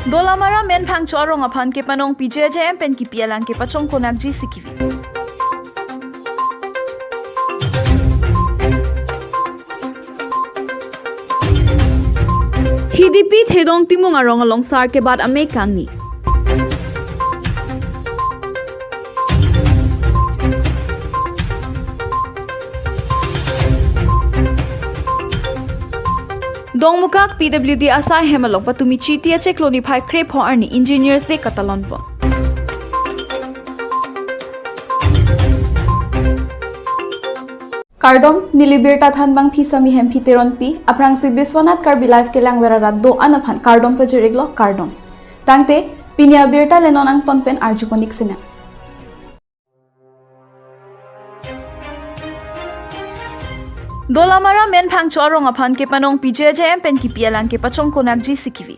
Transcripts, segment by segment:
Dolamara men phang chorong aphan ke panong PJJM pen ki pialang ke pachong konak ji sikivi. HDP thedong timung arong along sar ke bad ame kangni. Dongmukak PWD asai hemalong patumi chitia chekloni phai krep ho arni engineers de katalon po. Kardom nilibirta than bang thisami hem phiteron pi aprang si Biswanath Karbi live ke langwera rat do anaphan kardom pe jeriglo kardom. Tangte Pini Abirta lenon ang tonpen arjuponik sina. Dolamara men phang chorong aphan ke panong PJJM pen ki pialang ke pachong konak ji sikivi.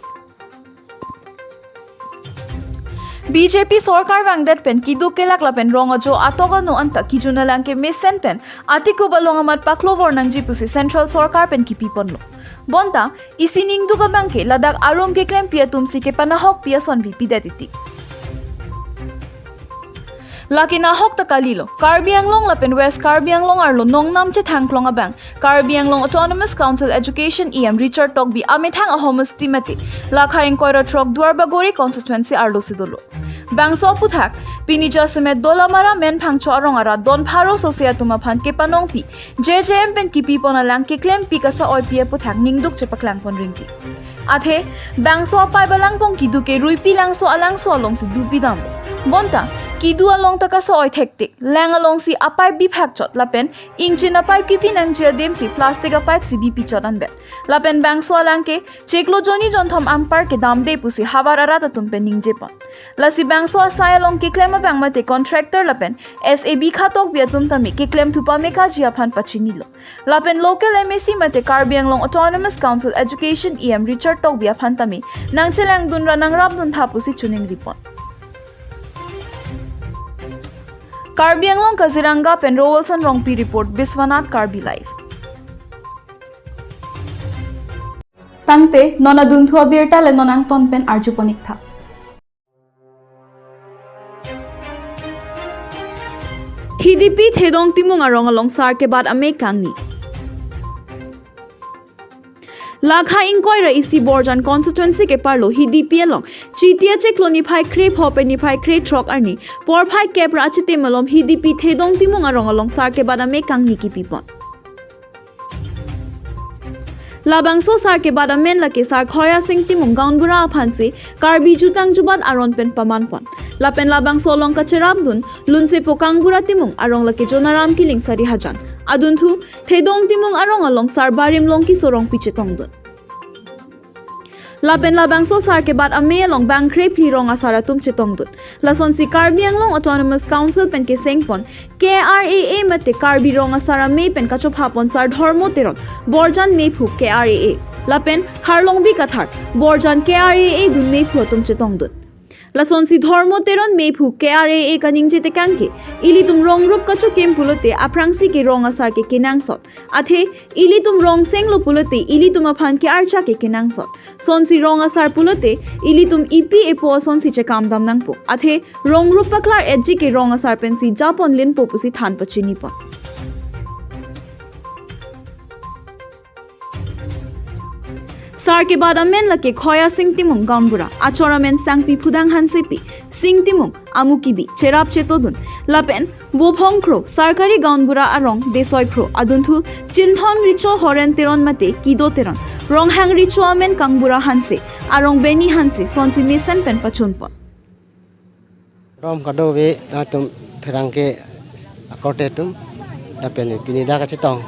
BJP Sorkar Wangdet pen kidu kelak la pen ronga jo atoga no anta kijuna lang ke mesen pen atiku balong amat paklovor nang ji pusi Central Sorkar pen ki pipon lo. Bonta isining duga bangke ladak arom ke klem pia tumsi ke panahok pia son vi pidetiti. Laki na hok takalilo Karbi Anglong lapen West Karbi Anglong arlo nong nam che thangklong abang Karbi Anglong Autonomous Council Education EM Richard Togbi amethang a homestimati lakha inkoira trok Duarbagori constituency arlo sidolo bangso puthak Pini Jasemet Dolamara men phang chorong ara don pharo societuma phan ke panong pi JJM pen kipi pona lang ke klem pi kasa oi pi puthak ningduk che paklang pon ringki athe bangso pai balang pong kidu ke ruipi langso alangso along si dupi dam bonta kidu along taka sa oi thektik lang along si apai bi phak chot lapen ingchin apai kipi nang jia dem si plastic a pipe si bipi chot an bet lapen bang so alang ke cheklo joni jon thom ampar ke dam de pusi hawar ara ta tum pen ningje pon la si bang so asai along ke claim bang mate contractor lapen SAB khatok bi tum tami ke claim thupa me ka jia phan pachini lo lapen local MSC mate Karbi Anglong Autonomous Council Education EM Richard Tog bi phan tami nang chelang dun ranang rap dun tha pusi chuning ripon Karbi Anglong Kaziranga pen Rowelson Rongpi report Biswanath Karbi live. Tangte nona dunthua Abirta le nonang ton pen arjuponik tha. HDP thedong timung arong along sar ke bad ame kangni. Lakha inkoira isi borjan constituency ke parlo HDP along chitia chekloni phai krep hopeni phai kre trok arni por phai kepra achite malom HDP thedong timung arong along sar ke badame kangni ki pipon labangso sar ke badamen la ke sar khoya sing timung gaungura phansi Karbi jutang jubat aron pen paman pon lapen labangso long ka cheramdun lunse pokangura timung arong la ke jonaram kiling sari hajan aduntu thedong timung arong along sar barim long ki sorong piche tongdun lapen labangso sar ke bad ame along bang kre pli rong asara tum che tongdun lason si Karbi Anglong Autonomous Council pen ke sengpon KRAA mate Karbi rong asara me pen kachop hapon sar dhormo teron borjan me phu KRAA lapen harlong bi kathar borjan KRAA dun me phu tum che tongdun lason si dhormo teron me phu KRAA kaning jete kanke ili tum rong rup kachu kem pulote aprangsi ke rong asar ke kenang sot athe ili tum rong senglo pulote ili tum aphan ke archa ke kenang sot son si rong asar pulote ili tum EP epo son si che kam dam nang po athe rong rup paklar edji ke rong asar pen si japon lin po pusi than pachini po sar ke badamen lake khoya sing timung gaunbura achoramen sangpi phudang hansepi sing timung amukibi cherap chetodun lapen wophongkro sarkari gaunbura arong desoi khro adunthu chinthon richo horen teron mate kido teron ronghang richo amen kangbura hanse arong beni hanse sonsi mesen pen pachonpon rom kadowe atum pherangke akotetum lapen pinida ka chitong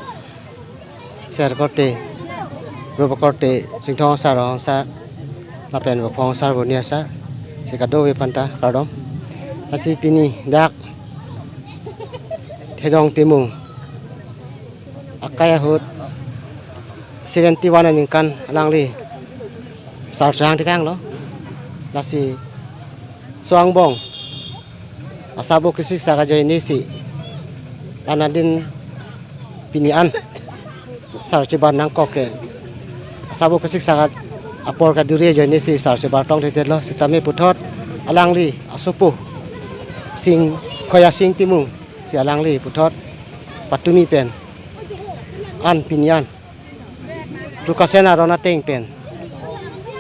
ser kote Robokote singthong sarong sa lapen bopong sar bonia sa sikado we panta kardom asi Pini dak thedong timung akaya hut 71 aning kan langli sar chang tikang lo lasi soang bong asabo kisi sa ka joini si anadin Pini an sar chiban nang koke Sabo kasik sakat apor kaduri joini si sar se bartong the lo sitame puthot alangli asupu sing khoya sing timung si alangli puthot patumi pen an pinyan rukasena rona teng pen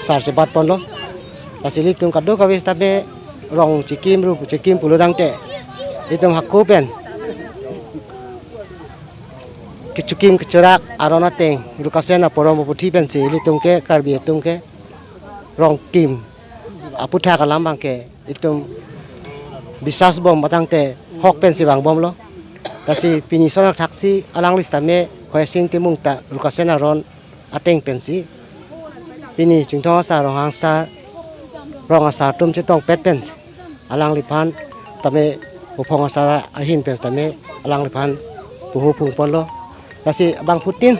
sar se bat pon lo asili tung kado kawis tame rong chikim puludang te itum hakku pen kichukim kecerak arona teng rukasena porom puthi pen si litung ke karbi tung ke rong kim aputha kalam bang ke itum bisas bom batang te hok pen si bang bom lo tasi pini sonak taksi alang list tame khoy sing timung ta rukasena ron ateng pen si pini chingtho sa rong hang sa rong asa tum chitong pet pen alang lipan tame upong asa ahin pen tame alang lipan puhu phung pon lo kasi bang putin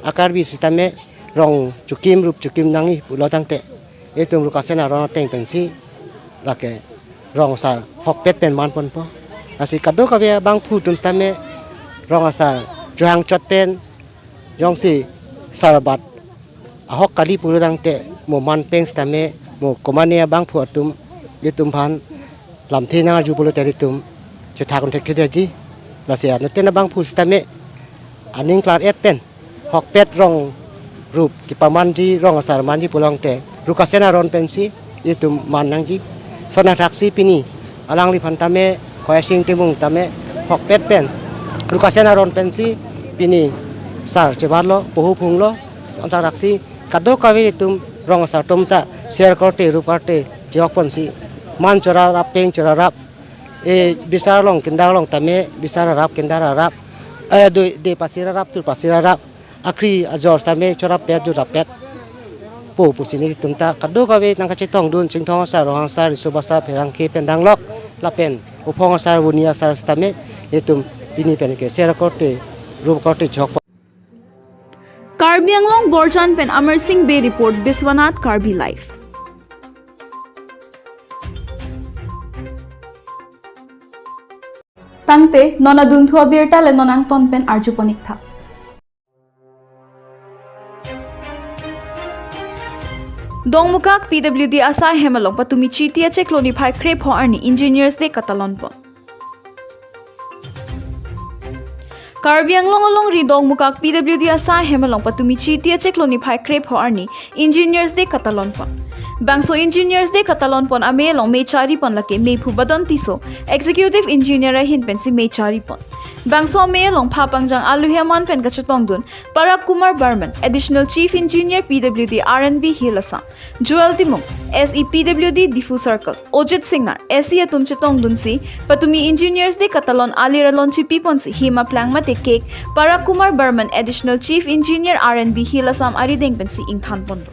akar bi sisteme rong chukim nangi pulo tangte etum rukasena ron teng pensi lake rong sar hok pet pen man pon po asi kado ka bang putum sisteme rong asar johang chot pen jong si sarbat ahok kali pulo tangte mo man peng sisteme mo komania bang phuatum etum phan lamthina ju pulo teritum chethakon thekheji lasia notena bang phu sisteme aning klar et pen hok pet rong rup ki pamanji rong asar manji pulong te rukasena ron pensi itum manangji sona taksi pini alang li phantame khoya sing timung tame hok pet pen rukasena ron pensi pini sar chebarlo pohu phunglo sona taksi kado kawe itum rong asar tomta share korte ruparte jok ponsi man chora rap peng chora rap e bisar long kindar long tame bisar rap kindar rap de pasira rap akri ajor tame chora pet du rapet po pusini tumta kado kawe nang kachitong dun chingthong sa rohang sa risubasa pherang ke pendang lok lapen upong sa wunia sa tame etum pini pen ke sera korte rup korte jok Karbi Anglong Borjan pen Amar Singh Bay report Biswanath Karbi life. Tangte nona duntu Abirta le nonang ton pen arjuponik tha. Dongmukak PWD asai hemalong patumi chitia chekloni phai krep ho arni engineers de katalon pon. Karbi Anglong along ri Dongmukak PWD asai hemalong patumi chitia chekloni phai krep ho arni engineers de katalon pon. Bangso engineers de katalon pon ame long me chari pon lake me phu badon tiso executive engineer hin pen si me chari pon. Bangso me long pha pangjang aluhiaman pen kachatong dun Parag Kumar Barman additional chief engineer PWD RNB Hilasa Joel Timong SE PWD Diffu Circle Ojit Singnar SE atum chatong dun si patumi engineers de katalon aliralon chipi pon si hima plang mate cake Parag Kumar Barman additional chief engineer RNB Hilasam arideng pen si ingthan pon.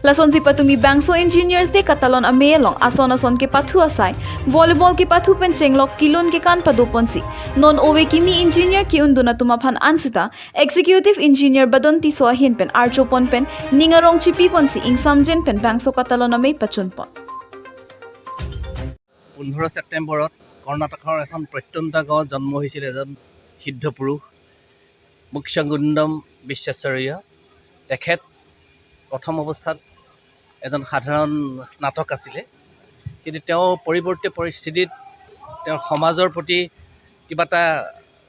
Lason si patumi bangso engineers de katalon amelong ason ke pathu asai volleyball ke pathu pen chenglok kilon ke kan padopon si non owe kimi engineer ki unduna tuma phan ansita executive engineer badonti sohin pen archopon pen ningarong chipi pon si ingsamjen pen bangso katalon ame pachun pon 15 সেপ্টেম্বৰত কৰ্ণাটকৰ এখন প্ৰত্যন্ত গাঁৱত জন্ম হৈছিল এজন সিদ্ধ পুৰুষ মুক্ষগুণ্ডম বিশ্বাচাৰ্য তেখেত প্ৰথম অৱস্থাত এজন সাধাৰণ স্নাতক আছিলে কিন্তু তেওঁ পৰিৱৰ্তিত পৰিস্থিতিত তেওঁ সমাজৰ প্ৰতি কিবা এটা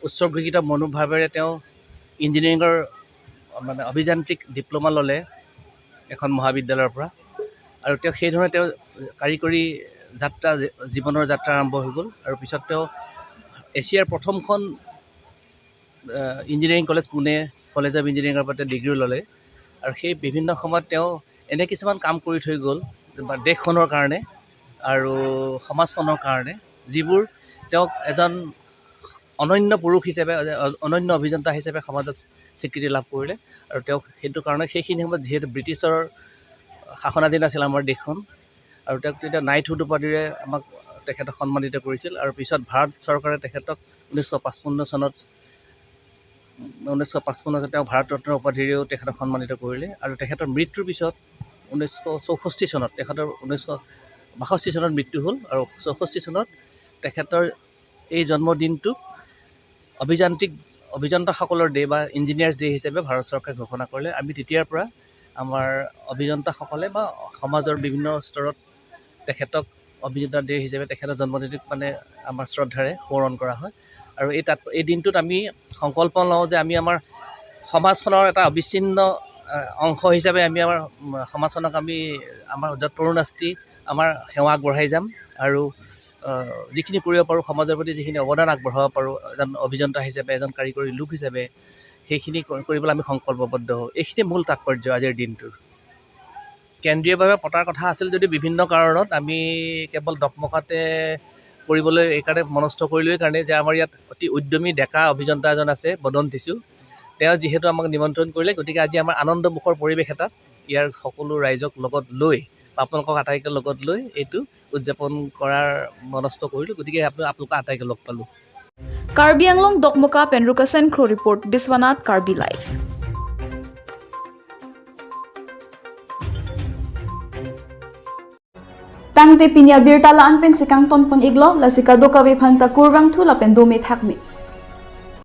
উৎসৰ্গীকৃত মনোভাৱেৰে তেওঁ ইঞ্জিনিয়াৰিঙৰ মানে অভিযান্ত্ৰিক ডিপ্ল'মা ল'লে এখন মহাবিদ্যালয়ৰ পৰা আৰু তেওঁ সেই ধৰণে তেওঁ কাৰিকৰী যাত্ৰা জীৱনৰ যাত্ৰা আৰম্ভ হৈ গ'ল আৰু পিছত তেওঁ এছিয়াৰ প্ৰথমখন engineering college Pune college of ইঞ্জিনিয়াৰিঙৰ পৰা ডিগ্ৰী ল'লে আৰু সেই বিভিন্ন সময়ত তেওঁ এনে কিছুমান কাম কৰি থৈ গ'ল দেশখনৰ কাৰণে আৰু সমাজখনৰ কাৰণে যিবোৰ তেওঁক এজন অনন্য পুৰুষ হিচাপে অনন্য অভিযন্তা হিচাপে সমাজত স্বীকৃতি লাভ কৰিলে আৰু তেওঁক সেইটো কাৰণে সেইখিনি সময়ত যিহেতু ব্ৰিটিছৰ শাসনাধীন আছিল আমাৰ দেশখন আৰু তেওঁক তেতিয়া নাইটহুড উপাধিৰে আমাক তেখেতক সন্মানিত কৰিছিল আৰু পিছত ভাৰত চৰকাৰে তেখেতক 1955 চনত তেওঁ ভাৰত ৰত্ন উপাধিৰেও তেখেতক সন্মানিত কৰিলে আৰু তেখেতৰ মৃত্যুৰ পিছত 1964 চনত তেখেতৰ 1962 চনত মৃত্যু হ'ল আৰু 64 চনত তেখেতৰ এই জন্মদিনটো অভিযান্ত্ৰিক অভিযন্তাসকলৰ ডে বা ইঞ্জিনিয়াৰ্ছ ডে হিচাপে ভাৰত চৰকাৰে ঘোষণা কৰিলে আমি তেতিয়াৰ পৰা আমাৰ অভিযন্তাসকলে বা সমাজৰ বিভিন্ন স্তৰত তেখেতক অভিযন্তা ডে হিচাপে তেখেতৰ জন্মদিনটোক মানে আমাৰ শ্ৰদ্ধাৰে সোঁৱৰণ কৰা হয়। আৰু এই দিনটোত আমি সংকল্প লওঁ যে আমি আমাৰ সমাজখনৰ এটা অবিচ্ছিন্ন অংশ হিচাপে আমি আমাৰ সমাজখনক আমি আমাৰ য'ত তৰুণাস্তি আমাৰ সেৱা আগবঢ়াই যাম আৰু যিখিনি কৰিব পাৰোঁ সমাজৰ প্ৰতি যিখিনি অৱদান আগবঢ়াব পাৰোঁ এজন অভিযন্তা হিচাপে এজন কাৰিকৰী লোক হিচাপে সেইখিনি কৰিবলৈ আমি সংকল্পবদ্ধ হওঁ। এইখিনি মূল তাৎপৰ্য আজিৰ দিনটোৰ। কেন্দ্ৰীয়ভাৱে পতাৰ কথা আছিল যদি বিভিন্ন কাৰণত আমি কেৱল ডকমকাতে কৰিবলৈ এইকাৰণে মনস্থ কৰিলোঁ কাৰণে যে আমাৰ ইয়াত অতি উদ্যমী ডেকা অভিযন্তা এজন আছে বদন্তিছু। তেওঁ যিহেতু আমাক নিমন্ত্ৰণ কৰিলে গতিকে আজি আমাৰ আনন্দমুখৰ পৰিৱেশ এটাত ইয়াৰ সকলো ৰাইজক লগত লৈ বা আপোনালোকক আটাইকে লগত লৈ এইটো উদযাপন কৰাৰ মনস্থ কৰিলোঁ। গতিকে আপোনালোকক আটাইকে লগ পালোঁ। Karbi Anglong Dokmoka Penruka Chenkro report Biswanath Karbi live. Tangte Pini Abirta la anpen sikang tonpon iglo la sikado kawe phanta kurwang thu la pen do me thakmi